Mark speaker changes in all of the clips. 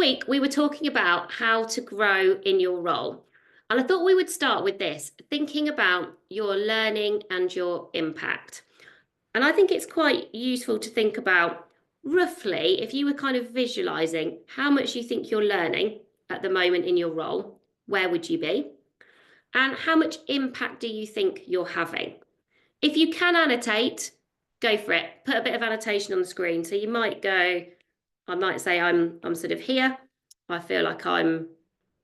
Speaker 1: week we were talking about how to grow in your role. And I thought we would start with this, thinking about your learning and your impact. And I think it's quite useful to think about roughly, if you were kind of visualizing how much you think you're learning at the moment in your role, where would you be? And how much impact do you think you're having? If you can annotate, go for it. Put a bit of annotation on the screen. So you might go, I might say I'm sort of here. I feel like I'm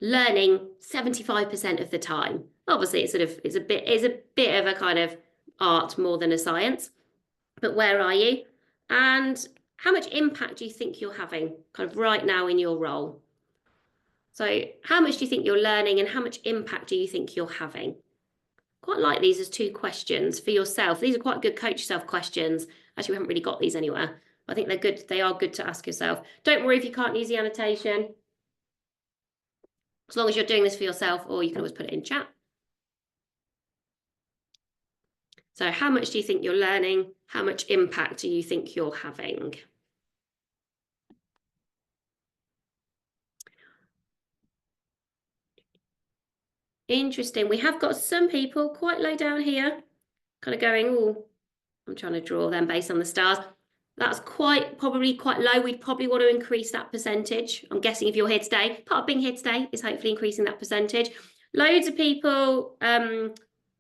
Speaker 1: learning 75% of the time. Obviously, it's a bit of a kind of art more than a science. But where are you? And how much impact do you think you're having kind of right now in your role? So how much do you think you're learning and how much impact do you think you're having? Quite like these as two questions for yourself. These are quite good coach yourself questions. Actually, we haven't really got these anywhere. I think they're good. They are good to ask yourself. Don't worry if you can't use the annotation. As long as you're doing this for yourself, or you can always put it in chat. So how much do you think you're learning? How much impact do you think you're having? Interesting. We have got some people quite low down here, kind of going, oh, I'm trying to draw them based on the stars. That's probably quite low. We'd probably want to increase that percentage. I'm guessing if you're here today, part of being here today is hopefully increasing that percentage. Loads of people,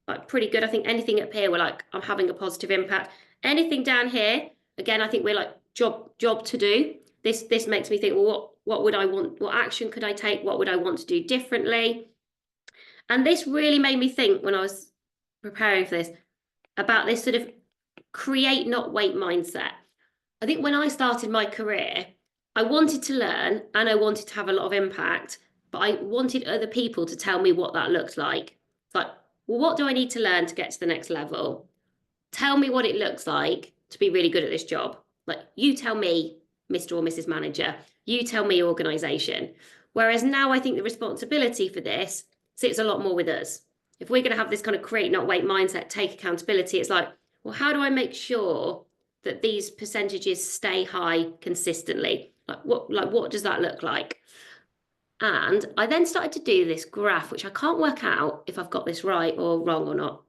Speaker 1: like pretty good. I think anything up here, we're like, I'm having a positive impact. Anything down here, again, I think we're like job to do. This makes me think, well, what would I want? What action could I take? What would I want to do differently? And this really made me think when I was preparing for this about this sort of create, not wait mindset. I think when I started my career, I wanted to learn and I wanted to have a lot of impact, but I wanted other people to tell me what that looked like. It's like, well, what do I need to learn to get to the next level? Tell me what it looks like to be really good at this job. Like, you tell me, Mr. or Mrs. Manager, you tell me, organization. Whereas now I think the responsibility for this sits a lot more with us. If we're going to have this kind of create, not wait mindset, take accountability, it's like, well, how do I make sure that these percentages stay high consistently? Like what does that look like? And I then started to do this graph, which I can't work out if I've got this right or wrong or not,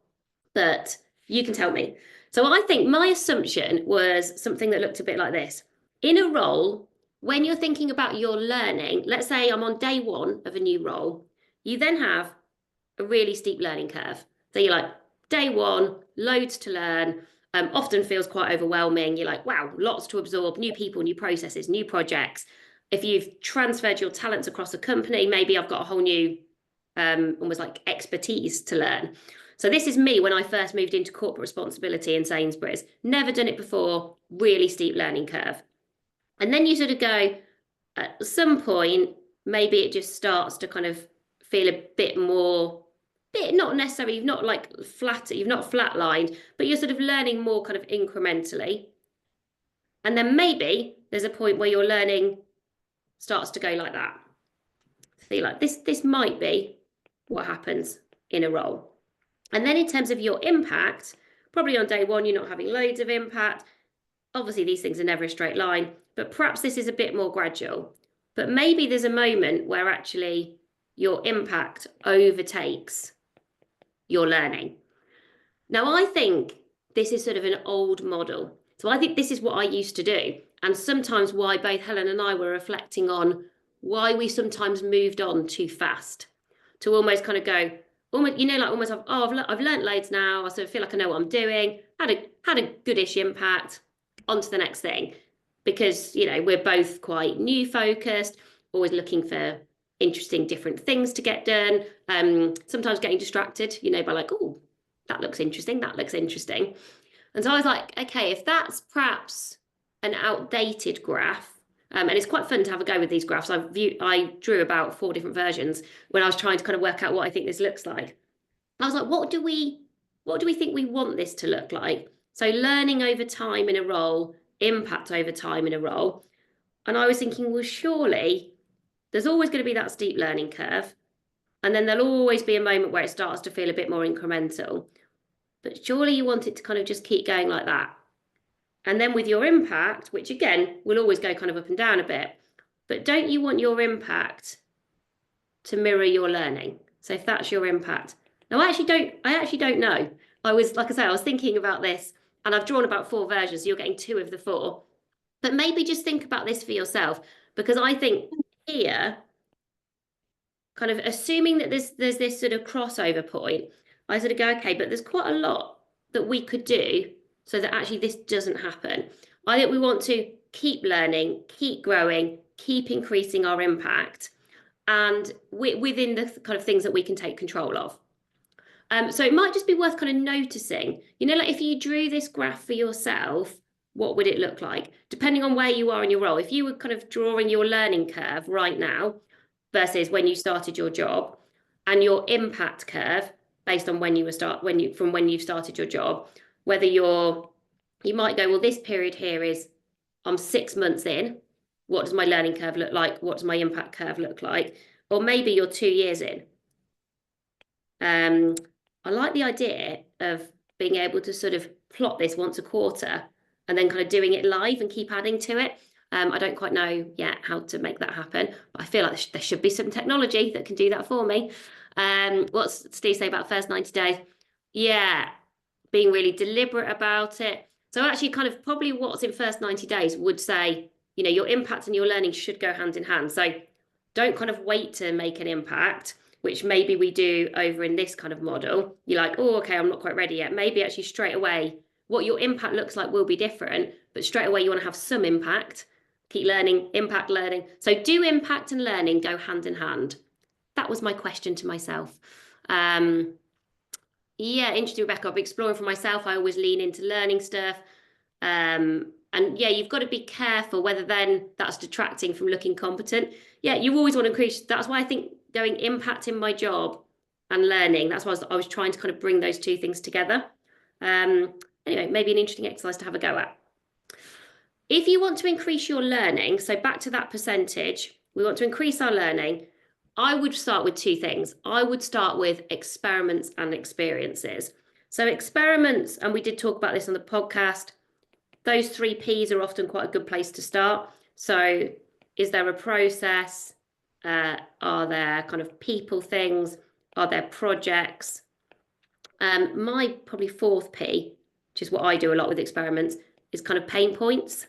Speaker 1: but you can tell me. So I think my assumption was something that looked a bit like this. In a role, when you're thinking about your learning, let's say I'm on day one of a new role, you then have a really steep learning curve. So you're like, day one, loads to learn, often feels quite overwhelming. You're like, wow, lots to absorb, new people, new processes, new projects. If you've transferred your talents across a company, maybe I've got a whole new, almost like expertise to learn. So this is me when I first moved into corporate responsibility in Sainsbury's. Never done it before, really steep learning curve. And then you sort of go, at some point, maybe it just starts to kind of feel a bit more, not necessarily, you've not flatlined, but you're sort of learning more kind of incrementally. And then maybe there's a point where your learning starts to go like that. So you're like, this might be what happens in a role. And then in terms of your impact, probably on day one, you're not having loads of impact. Obviously, these things are never a straight line, but perhaps this is a bit more gradual. But maybe there's a moment where actually your impact overtakes your learning. Now, I think this is sort of an old model. So I think this is what I used to do. And sometimes why both Helen and I were reflecting on why we sometimes moved on too fast to almost kind of go, almost, I've learned loads now. I sort of feel like I know what I'm doing. Had a goodish impact. On to the next thing, because we're both quite new focused, always looking for interesting different things to get done. Sometimes getting distracted, by like, oh, that looks interesting. And so I was like, okay, if that's perhaps an outdated graph. And it's quite fun to have a go with these graphs. I drew about 4 different versions when I was trying to kind of work out what I think this looks like. I was like, what do we think we want this to look like? So learning over time in a role, impact over time in a role. And I was thinking, well, surely there's always going to be that steep learning curve. And then there'll always be a moment where it starts to feel a bit more incremental. But surely you want it to kind of just keep going like that. And then with your impact, which again, will always go kind of up and down a bit, but don't you want your impact to mirror your learning? So if that's your impact. Now, I actually don't know. I was thinking about this, and I've drawn about 4 versions, so you're getting 2 of the 4. But maybe just think about this for yourself, because I think here, kind of assuming that there's this sort of crossover point, I sort of go, okay, but there's quite a lot that we could do so that actually this doesn't happen. I think we want to keep learning, keep growing, keep increasing our impact, and within the kind of things that we can take control of. So it might just be worth kind of noticing, like if you drew this graph for yourself, what would it look like? Depending on where you are in your role. If you were kind of drawing your learning curve right now versus when you started your job, and your impact curve based on when you've started your job, whether you might go, well, this period here is I'm 6 months in. What does my learning curve look like? What does my impact curve look like? Or maybe you're 2 years in. I like the idea of being able to sort of plot this once a quarter and then kind of doing it live and keep adding to it. I don't quite know yet how to make that happen, but I feel like there should be some technology that can do that for me. What's Steve say about first 90 days? Yeah, being really deliberate about it. So actually kind of probably what's in first 90 days would say, your impact and your learning should go hand in hand. So don't kind of wait to make an impact, which maybe we do over in this kind of model. You're like, oh, okay, I'm not quite ready yet. Maybe actually straight away, what your impact looks like will be different, but straight away you want to have some impact. Keep learning, impact, learning. So do impact and learning go hand in hand? That was my question to myself. Yeah, interesting, Rebecca. I'm exploring for myself. I always lean into learning stuff. And yeah, you've got to be careful whether then that's detracting from looking competent. Yeah, you always want to increase. That's why I think going impact in my job and learning, that's why I was trying to kind of bring those 2 things together. Anyway, maybe an interesting exercise to have a go at. If you want to increase your learning, so back to that percentage, we want to increase our learning, I would start with 2 things. I would start with experiments and experiences. So experiments, and we did talk about this on the podcast, those 3 Ps are often quite a good place to start. So is there a process? Are there kind of people things? Are there projects? My probably 4th P, which is what I do a lot with experiments, is kind of pain points.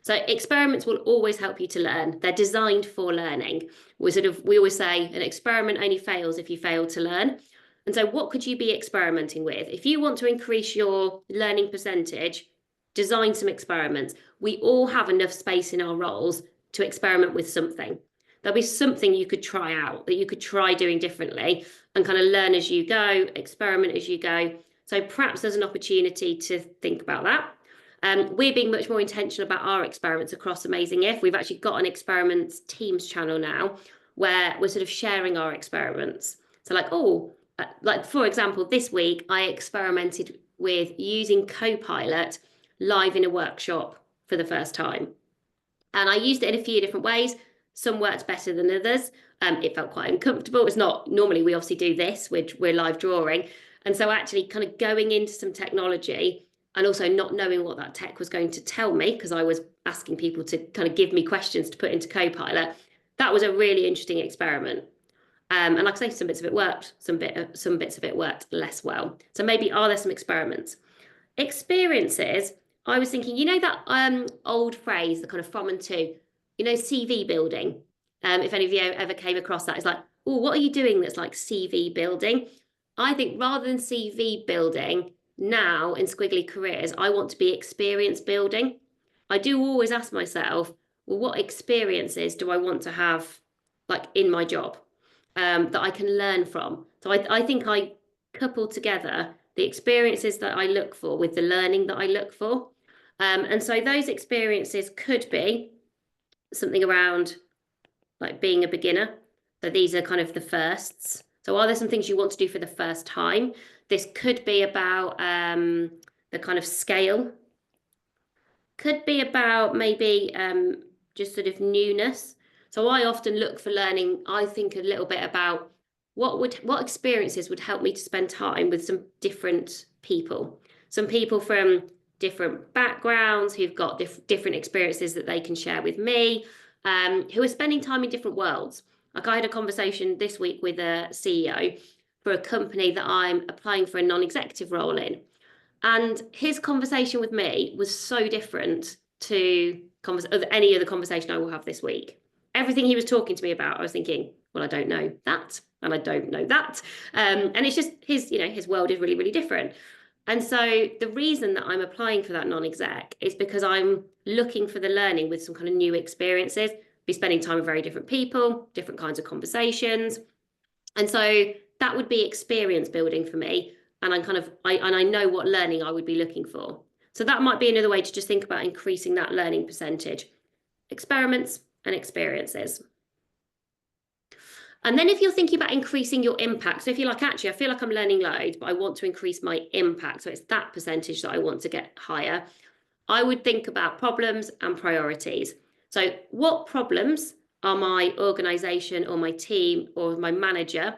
Speaker 1: So experiments will always help you to learn. They're designed for learning. We always say an experiment only fails if you fail to learn. And so what could you be experimenting with? If you want to increase your learning percentage, design some experiments. We all have enough space in our roles to experiment with something. There'll be something you could try out that you could try doing differently and kind of learn as you go, experiment as you go. So perhaps there's an opportunity to think about that. We're being much more intentional about our experiments across Amazing If. We've actually got an experiments Teams channel now where we're sort of sharing our experiments. So like for example, this week I experimented with using Copilot live in a workshop for the first time. And I used it in a few different ways. Some worked better than others. It felt quite uncomfortable. It's not normally we obviously do this, we're live drawing. And so actually kind of going into some technology and also not knowing what that tech was going to tell me, because I was asking people to kind of give me questions to put into Copilot, that was a really interesting experiment. And like I say, some bits of it worked, some bits of it worked less well. So maybe are there some experiments? Experiences, I was thinking, that old phrase, the kind of from and to, CV building. If any of you ever came across that, it's like, oh, what are you doing that's like CV building? I think rather than CV building, now in Squiggly Careers, I want to be experience building. I do always ask myself, well, what experiences do I want to have like in my job that I can learn from? So I think I couple together the experiences that I look for with the learning that I look for. And so those experiences could be something around like being a beginner. So these are kind of the firsts. So are there some things you want to do for the first time? This could be about the kind of scale. Could be about maybe just sort of newness. So I often look for learning. I think a little bit about what experiences would help me to spend time with some different people. Some people from different backgrounds who've got different experiences that they can share with me. who are spending time in different worlds. Like I had a conversation this week with a CEO for a company that I'm applying for a non-executive role in. And his conversation with me was so different to any other conversation I will have this week. Everything he was talking to me about, I was thinking, well, I don't know that, and I don't know that. And it's just his world is really, really different. And so the reason that I'm applying for that non-exec is because I'm looking for the learning with some kind of new experiences, be spending time with very different people, different kinds of conversations. And so that would be experience building for me. And I know what learning I would be looking for. So that might be another way to just think about increasing that learning percentage. Experiments and experiences. And then if you're thinking about increasing your impact, so if you're like, actually, I feel like I'm learning loads, but I want to increase my impact, so it's that percentage that I want to get higher, I would think about problems and priorities. So what problems are my organisation or my team or my manager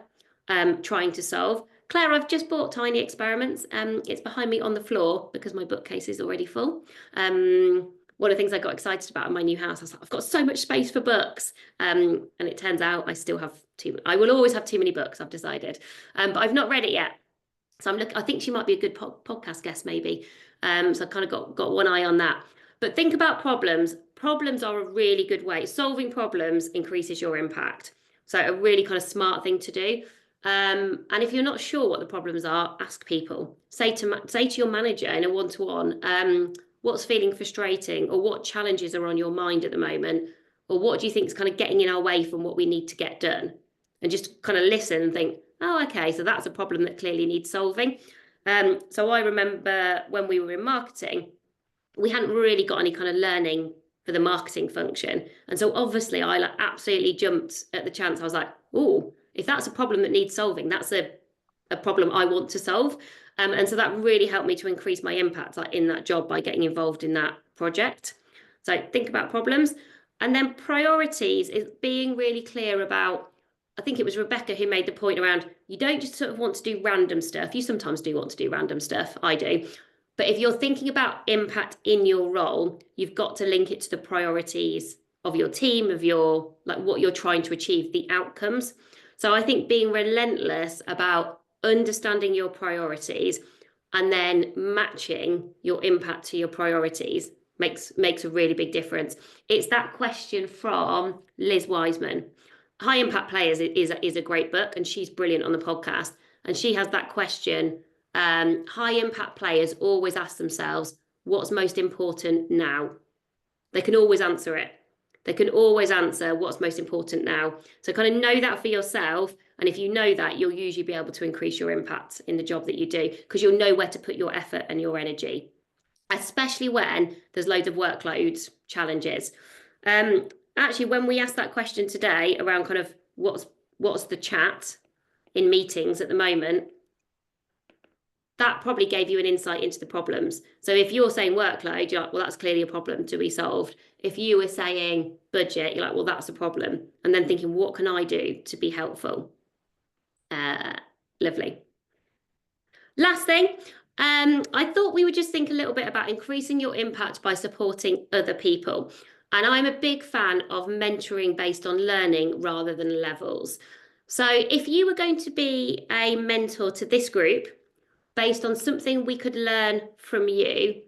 Speaker 1: trying to solve? Claire, I've just bought Tiny Experiments. It's behind me on the floor because my bookcase is already full. One of the things I got excited about in my new house, I was like, I've got so much space for books. And it turns out I still have I will always have too many books, I've decided. But I've not read it yet. So I think she might be a good podcast guest maybe. So I've kind of got one eye on that. But think about problems. Problems are a really good way. Solving problems increases your impact. So a really kind of smart thing to do. And if you're not sure what the problems are, ask people. Say to your manager in a one-to-one, what's feeling frustrating, or what challenges are on your mind at the moment, or what do you think is kind of getting in our way from what we need to get done? And just kind of listen and think, oh, okay, so that's a problem that clearly needs solving. So I remember when we were in marketing, we hadn't really got any kind of learning for the marketing function. And so obviously I absolutely jumped at the chance. I was like, oh, if that's a problem that needs solving, that's a problem I want to solve. And so that really helped me to increase my impact in that job by getting involved in that project. So think about problems. And then priorities is being really clear about, I think it was Rebecca who made the point around, you don't just sort of want to do random stuff. You sometimes do want to do random stuff. I do. But if you're thinking about impact in your role, you've got to link it to the priorities of your team, of your, like what you're trying to achieve, the outcomes. So I think being relentless about understanding your priorities and then matching your impact to your priorities makes a really big difference. It's that question from Liz Wiseman. High Impact Players is a great book, and she's brilliant on the podcast. And she has that question. High impact players always ask themselves, what's most important now? They can always answer it. They can always answer what's most important now. So kind of know that for yourself. And if you know that, you'll usually be able to increase your impact in the job that you do, because you'll know where to put your effort and your energy, especially when there's loads of workload challenges. Actually, when we asked that question today around kind of what's the chat in meetings at the moment, that probably gave you an insight into the problems. So if you're saying workload, you're like, well, that's clearly a problem to be solved. If you were saying budget, you're like, well, that's a problem. And then thinking, what can I do to be helpful? Lovely. Last thing, I thought we would just think a little bit about increasing your impact by supporting other people. And I'm a big fan of mentoring based on learning rather than levels. So if you were going to be a mentor to this group, based on something we could learn from you,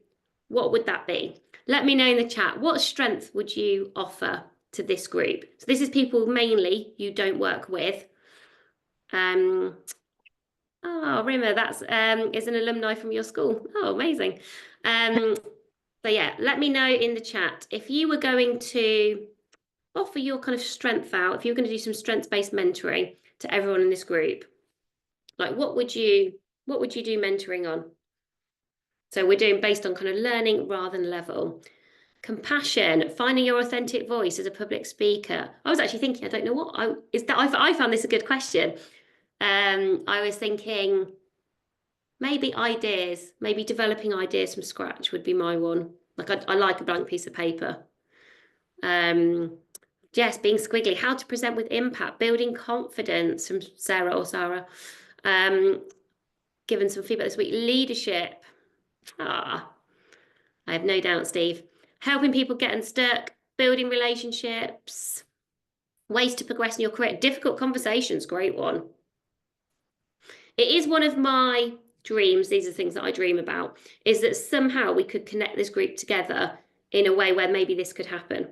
Speaker 1: what would that be? Let me know in the chat. What strength would you offer to this group? So this is people mainly you don't work with. Oh, Rima, that's is an alumni from your school. Oh, amazing. So yeah, let me know in the chat if you were going to offer your kind of strength out, if you were going to do some strengths-based mentoring to everyone in this group, like what would you do mentoring on? So we're doing based on kind of learning rather than level. Compassion, finding your authentic voice as a public speaker. I was actually thinking, I don't know what I found this a good question. I was thinking maybe developing ideas from scratch would be my one. Like I like a blank piece of paper. Yes, being squiggly, how to present with impact, building confidence from Sarah. Given some feedback this week. Leadership. I have no doubt, Steve. Helping people get unstuck, building relationships, ways to progress in your career. Difficult conversations, great one. It is one of my dreams, these are things that I dream about, is that somehow we could connect this group together in a way where maybe this could happen.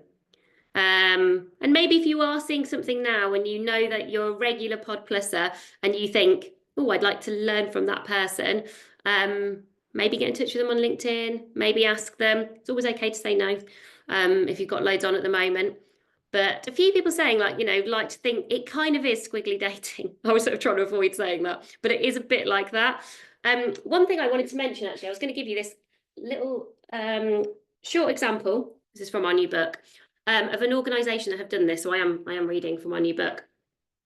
Speaker 1: And maybe if you are seeing something now and you know that you're a regular PodPluser and you think, oh, I'd like to learn from that person, maybe get in touch with them on LinkedIn, maybe ask them. It's always okay to say no if you've got loads on at the moment. But a few people saying, like, like to think it kind of is squiggly dating. I was sort of trying to avoid saying that, but it is a bit like that. One thing I wanted to mention, actually, I was going to give you this little short example. This is from our new book of an organisation that have done this. So I am reading from our new book.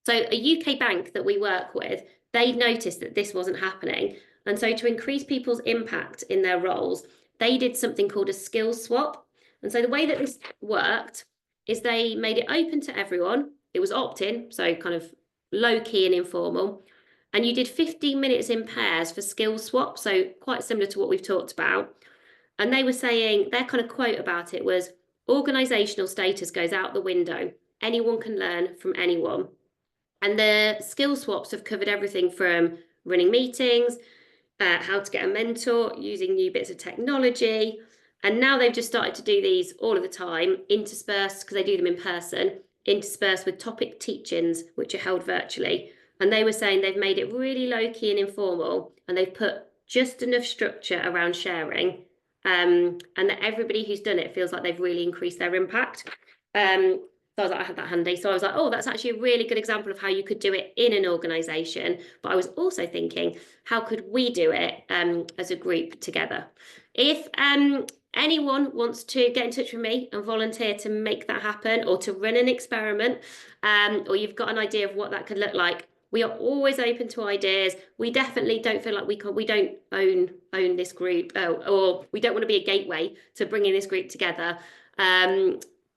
Speaker 1: So a UK bank that we work with, they noticed that this wasn't happening. And so to increase people's impact in their roles, they did something called a skills swap. And so the way that this worked is they made it open to everyone. It was opt-in, so kind of low-key and informal. And you did 15 minutes in pairs for skills swap, so quite similar to what we've talked about. And they were saying, their kind of quote about it was, organisational status goes out the window. Anyone can learn from anyone. And the skill swaps have covered everything from running meetings, how to get a mentor, using new bits of technology. And now they've just started to do these all of the time, interspersed, because they do them in person, interspersed with topic teach-ins, which are held virtually. And they were saying they've made it really low-key and informal, and they've put just enough structure around sharing, and that everybody who's done it feels like they've really increased their impact. So I was like, I had that handy. So I was like, oh, that's actually a really good example of how you could do it in an organisation. But I was also thinking, how could we do it as a group together? If anyone wants to get in touch with me and volunteer to make that happen, or to run an experiment, or you've got an idea of what that could look like, we are always open to ideas. We definitely don't feel like we don't own this group, or we don't want to be a gateway to bringing this group together.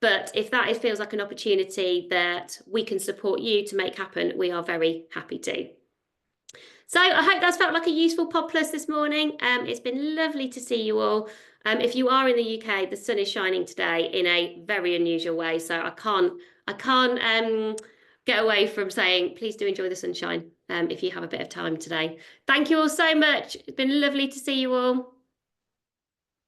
Speaker 1: But if that feels like an opportunity that we can support you to make happen, we are very happy to. So I hope that's felt like a useful PodPlus this morning. It's been lovely to see you all. If you are in the UK, the sun is shining today in a very unusual way. So I can't get away from saying, please do enjoy the sunshine if you have a bit of time today. Thank you all so much. It's been lovely to see you all.